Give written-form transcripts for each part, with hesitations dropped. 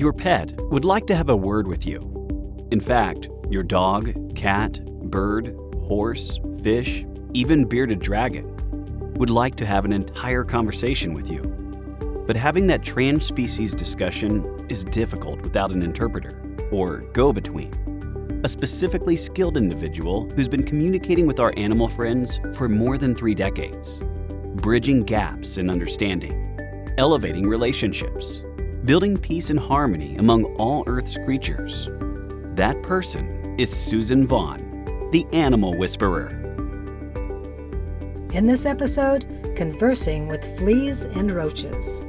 Your pet would like to have a word with you. In fact, your dog, cat, bird, horse, fish, even bearded dragon would like to have an entire conversation with you. But having that trans-species discussion is difficult without an interpreter, or go-between, a specifically skilled individual who's been communicating with our animal friends for more than 3 decades, bridging gaps in understanding, elevating relationships, building peace and harmony among all Earth's creatures. That person is Suzan Vaughn, the Animal Whisperer. In this episode, Conversing with Fleas and Roaches.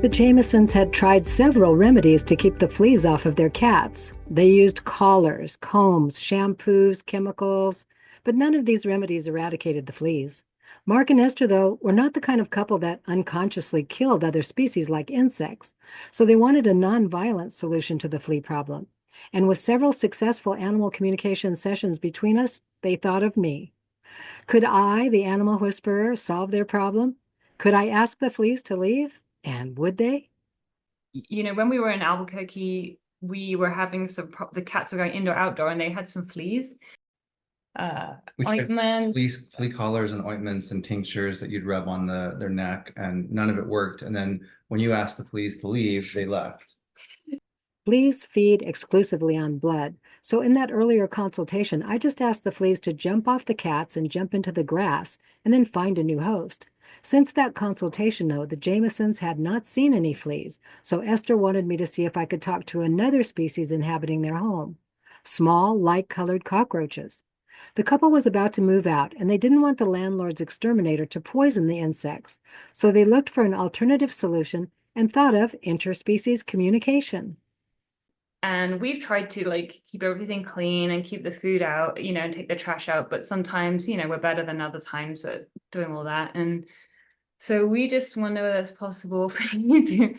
The Jamesons had tried several remedies to keep the fleas off of their cats. They used collars, combs, shampoos, chemicals, but none of these remedies eradicated the fleas. Mark and Esther, though, were not the kind of couple that unconsciously killed other species like insects, so they wanted a non-violent solution to the flea problem. And with several successful animal communication sessions between us, they thought of me. Could I, the animal whisperer, solve their problem? Could I ask the fleas to leave? And would they? You know, when we were in Albuquerque, we were having the cats were going indoor, outdoor, and they had some fleas. Ointments. Flea collars and ointments and tinctures that you'd rub on their neck, and none of it worked. And then when you asked the fleas to leave, they left. Fleas feed exclusively on blood. So in that earlier consultation, I just asked the fleas to jump off the cats and jump into the grass and then find a new host. Since that consultation, though, the Jamesons had not seen any fleas, so Esther wanted me to see if I could talk to another species inhabiting their home, small, light-colored cockroaches. The couple was about to move out, and they didn't want the landlord's exterminator to poison the insects, so they looked for an alternative solution and thought of interspecies communication. And we've tried to keep everything clean and keep the food out, and take the trash out. But sometimes, we're better than other times at doing all that. And so we just wonder whether it's possible for you to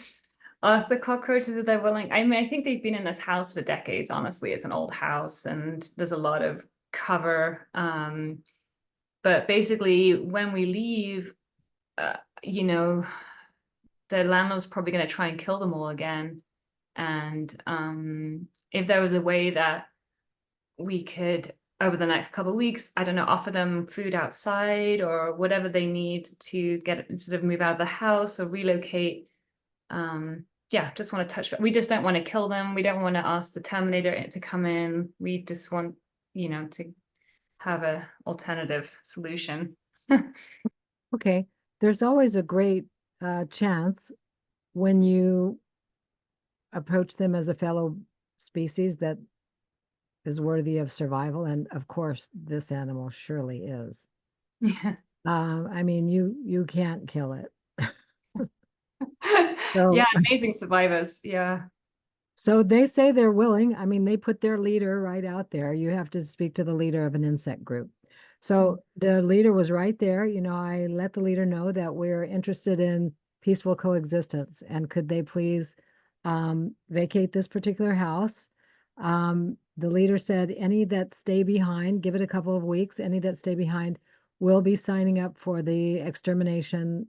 ask the cockroaches if they're willing. I mean, I think they've been in this house for decades, honestly. It's an old house and there's a lot of cover. But basically, when we leave, the landlord's probably going to try and kill them all again. And if there was a way that we could, over the next couple of weeks, I don't know, offer them food outside or whatever they need to get, instead of move out of the house or relocate. Just want to touch. We just don't want to kill them. We don't want to ask the terminator to come in. We just want, to have a alternative solution. Okay. There's always a great chance when you approach them as a fellow species that is worthy of survival. And of course, this animal surely is. Yeah. I mean, you can't kill it. Yeah, amazing survivors. Yeah. So they say they're willing. I mean, they put their leader right out there. You have to speak to the leader of an insect group. So the leader was right there. I let the leader know that we're interested in peaceful coexistence, and could they please vacate this particular house. The leader said any that stay behind, give it a couple of weeks, any that stay behind will be signing up for the extermination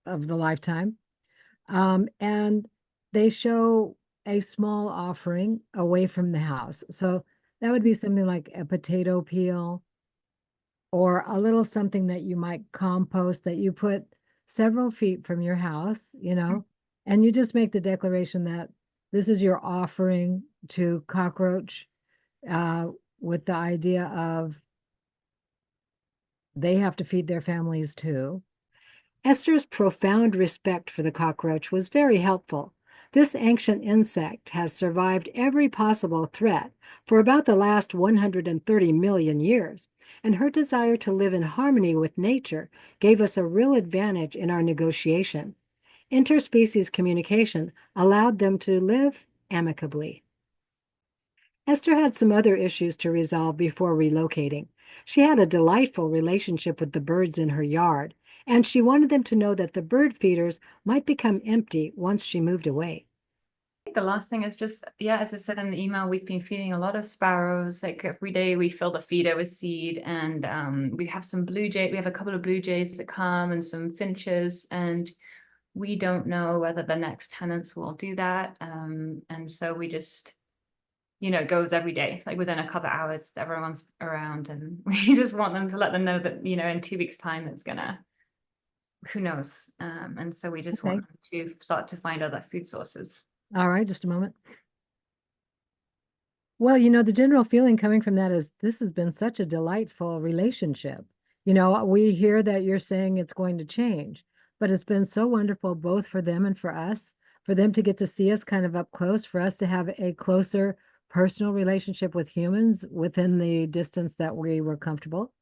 of the lifetime. And they show a small offering away from the house. So that would be something like a potato peel or a little something that you might compost that you put several feet from your house, and you just make the declaration that this is your offering to cockroach, with the idea of they have to feed their families too. Esther's profound respect for the cockroach was very helpful. This ancient insect has survived every possible threat for about the last 130 million years, and her desire to live in harmony with nature gave us a real advantage in our negotiation. Interspecies communication allowed them to live amicably. Esther had some other issues to resolve before relocating. She had a delightful relationship with the birds in her yard, and she wanted them to know that the bird feeders might become empty once she moved away. The last thing is just, as I said in the email, we've been feeding a lot of sparrows. Like every day we fill the feeder with seed, and we have some blue jay. We have a couple of blue jays that come and some finches, and we don't know whether the next tenants will do that. And so we just, it goes every day, like within a couple of hours, everyone's around, and we just want them to let them know that, in 2 weeks' time, it's gonna, who knows? And so we just Okay. want them to start to find other food sources. All right, just a moment. Well, the general feeling coming from that is this has been such a delightful relationship. We hear that you're saying it's going to change, but it's been so wonderful both for them and for us, for them to get to see us kind of up close, for us to have a closer personal relationship with humans within the distance that we were comfortable.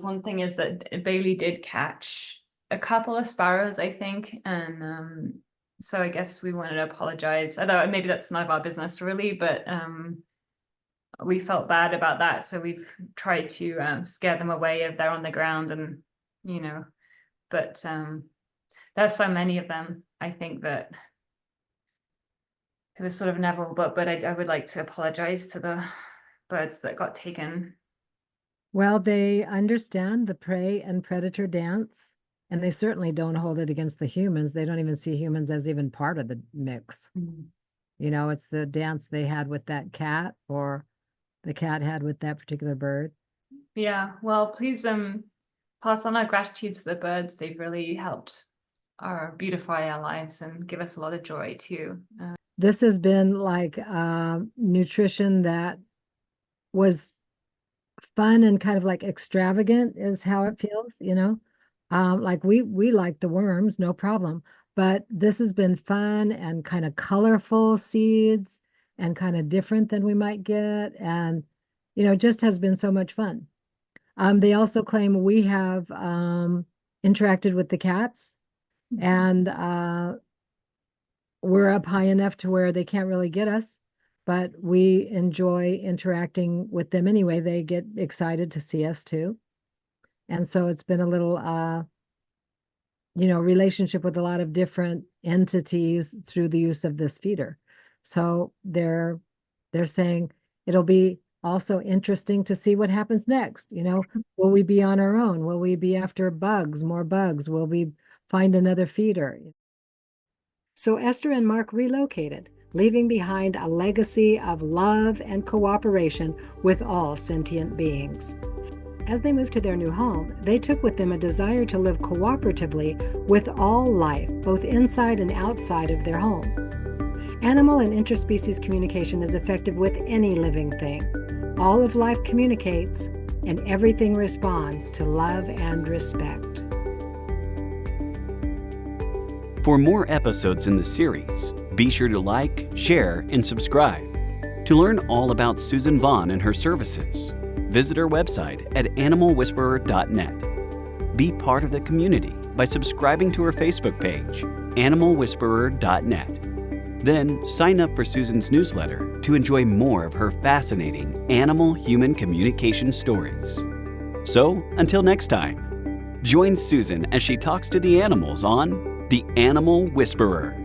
One thing is that Bailey did catch a couple of sparrows, I think, and so I guess we wanted to apologize, although maybe that's none of our business really, but we felt bad about that, so we've tried to scare them away if they're on the ground, and but there's so many of them. I think that it was sort of inevitable, but I would like to apologize to the birds that got taken. Well, they understand the prey and predator dance, and they certainly don't hold it against the humans. They don't even see humans as even part of the mix. It's the dance they had with that cat, or the cat had with that particular bird. Yeah, well, please pass on our gratitude to the birds. They've really helped beautify our lives and give us a lot of joy too. This has been like nutrition that was fun and kind of like extravagant is how it feels, like we like the worms, no problem, but this has been fun and kind of colorful seeds and kind of different than we might get, and just has been so much fun. They also claim we have interacted with the cats, and we're up high enough to where they can't really get us, but we enjoy interacting with them anyway. They get excited to see us too. And so it's been a little, relationship with a lot of different entities through the use of this feeder. So they're saying it'll be also interesting to see what happens next. Will we be on our own? Will we be after bugs, more bugs? Will we find another feeder? So Esther and Mark relocated, leaving behind a legacy of love and cooperation with all sentient beings. As they moved to their new home, they took with them a desire to live cooperatively with all life, both inside and outside of their home. Animal and interspecies communication is effective with any living thing. All of life communicates, and everything responds to love and respect. For more episodes in the series, be sure to like, share, and subscribe. To learn all about Suzan Vaughn and her services, visit her website at animalwhisperer.net. Be part of the community by subscribing to her Facebook page, animalwhisperer.net. Then sign up for Suzan's newsletter to enjoy more of her fascinating animal-human communication stories. So, until next time, join Suzan as she talks to the animals on The Animal Whisperer.